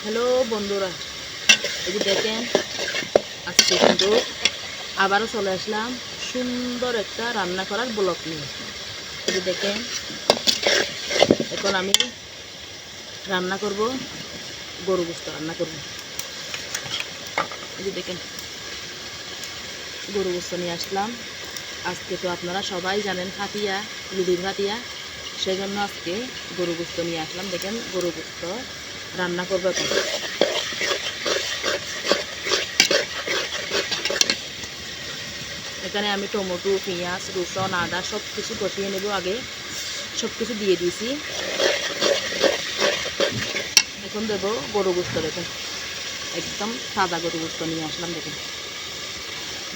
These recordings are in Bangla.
হ্যালো বন্ধুরা, এই যে দেখেন আজকে কিন্তু আবারও চলে আসলাম সুন্দর একটা রান্না করার ব্লগ নিয়ে। এই যে দেখেন এখন আমি রান্না করব, গরু গোশত রান্না করব। এই যে দেখেন গরু গোশত নিয়ে আসলাম। আজকে তো আপনারা সবাই জানেন ফাতিয়া, লুডির ফাতিয়া, সেজন্য আজকে গরু গোশত নিয়ে আসলাম। দেখেন গরু গোশত রান্না করবো এখন। এখানে আমি টমেটো, পেঁয়াজ, রসুন, আদা সব কিছু কষিয়ে নেব। আগে সব কিছু দিয়ে দিয়েছি। এখন দেবো গরু গোশত। দেখেন একদম সাদা গরু গোশত নিয়ে আসলাম। দেখেন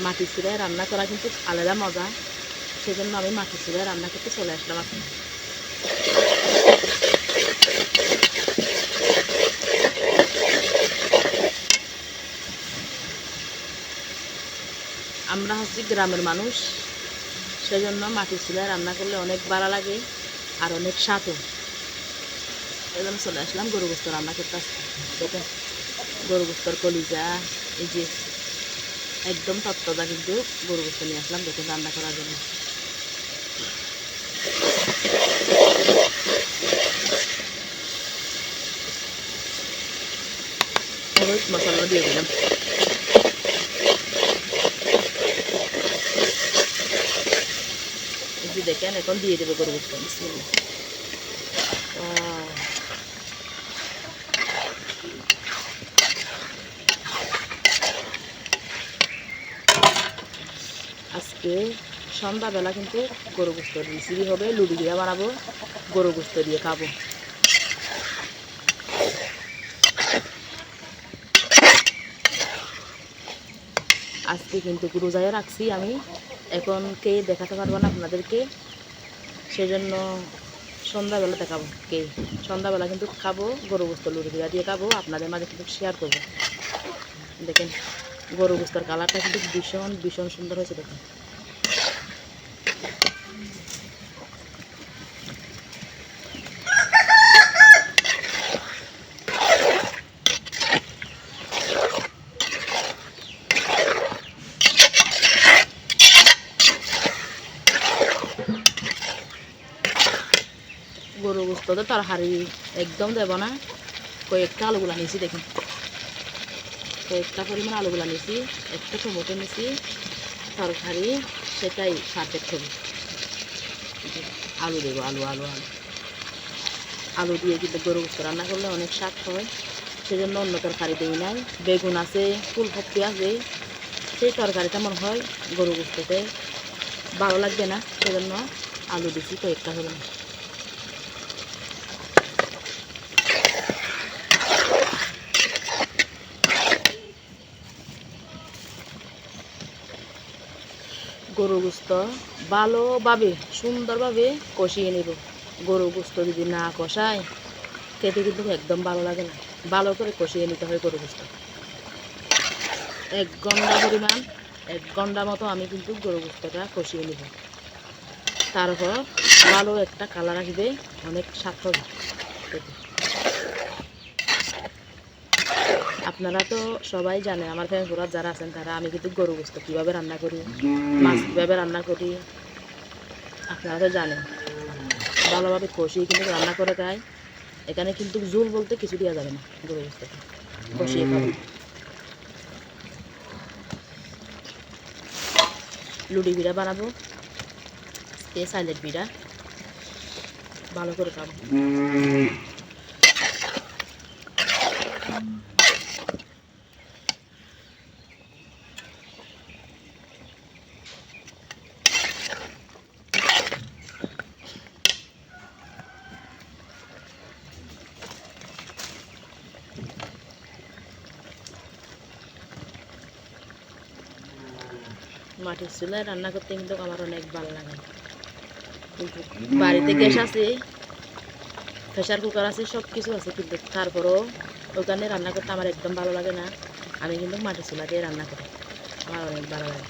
মাটির চুলায় রান্না করা কিন্তু আলাদা মজা, সেজন্য আমি মাটির চুলায় রান্না করতে চলে আসলাম। আপনি আমরা হচ্ছি গ্রামের মানুষ, সেজন্য মাটির চুলায় রান্না করলে অনেক ভালো লাগে আর অনেক স্বাদও। এই জন্য চলে আসলাম গরু গোশত রান্না করতে। আসতে দেখেন গরু গোশতর কলিজা, এই যে একদম তত্ত্বদা কিন্তু গরু গোশত নিয়ে আসলাম দেখুন রান্না করার জন্য। হলুদ মশলা দিয়ে দিলাম। এই যে দেখেন এখন দিয়ে দেবো গরু গোশত। বিসমিল্লাহ। আজকে সন্ধ্যাবেলা কিন্তু গরু গোশত রেসিপি হবে। লুডি দিয়ে বানাবো, গরু গোশত দিয়ে খাবো। আজকে কিন্তু রোজায় রাখছি আমি, এখন কে দেখাতে পারবো না আপনাদেরকে, সেজন্য সন্ধ্যাবেলা দেখাবো। কে সন্ধ্যাবেলা কিন্তু খাবো গরু গোশত, লুডি দিয়ে খাবো, আপনাদের মাঝে কিন্তু শেয়ার করবো। দেখেন গরু গোশতের কালারটা কিন্তু ভীষণ ভীষণ সুন্দর হয়েছে। দেখেন গরু গোশত তো তরকারি একদম দেব না, কয়েকটা আলুগুলা নিয়েছি। দেখেন কয়েকটা পরিমাণ আলুগুলা নিয়েছি, একটা টমেটো নিয়েছি, তরকারি সেটাই পারফেক্ট হবে। আলু দেবো, আলু আলু আলু আলু দিয়ে কিন্তু গরু গোশত রান্না করলে অনেক স্বাদ হয়, সেজন্য অন্য তরকারি দিই নাই। বেগুন আছে, ফুলকপি আছে, সেই তরকারিটা মনে হয় গরু গোশততে ভালো লাগবে না, সেজন্য আলু দিছি কয়েকটা হলো। গরু গোশত ভালোভাবে সুন্দরভাবে কষিয়ে নেব। গরু গোশত যদি না কষায় খেতে কিন্তু একদম ভালো লাগে না। ভালো করে কষিয়ে নিতে হয় গরু গোশত। 1 ঘন্টা পরিমাণ, 1 ঘন্টা মতো আমি কিন্তু গরু গোশতটা কষিয়ে নেব। তারপর ভালো একটা কালার আসবে, অনেক স্বাদ হবে। আপনারা তো সবাই জানেন, আমার ফ্যামিলিরা যারা আছেন তারা, আমি কিন্তু গরু গোশত কীভাবে রান্না করি, মাছ কীভাবে রান্না করি আপনারা তো জানেন। ভালোভাবে কষিয়ে কিন্তু রান্না করে খায়। এখানে কিন্তু ঝোল বলতে কিছু দেওয়া যাবে না, গরু গোশতটা কষিয়ে খাবো। লুডি পিঠা বানাবো, সাইলেট পিঠা ভালো করে খাবো। মাটির চুলায় রান্না করতে কিন্তু আমার অনেক ভালো লাগে, কিন্তু বাড়িতে গ্যাস আছে, প্রেশার কুকার আছে, সব কিছু আছে, কিন্তু তারপরেও ওখানে রান্না করতে আমার একদম ভালো লাগে না। আমি কিন্তু মাটির চুলা দিয়ে রান্না করি, আমার অনেক ভালো লাগে।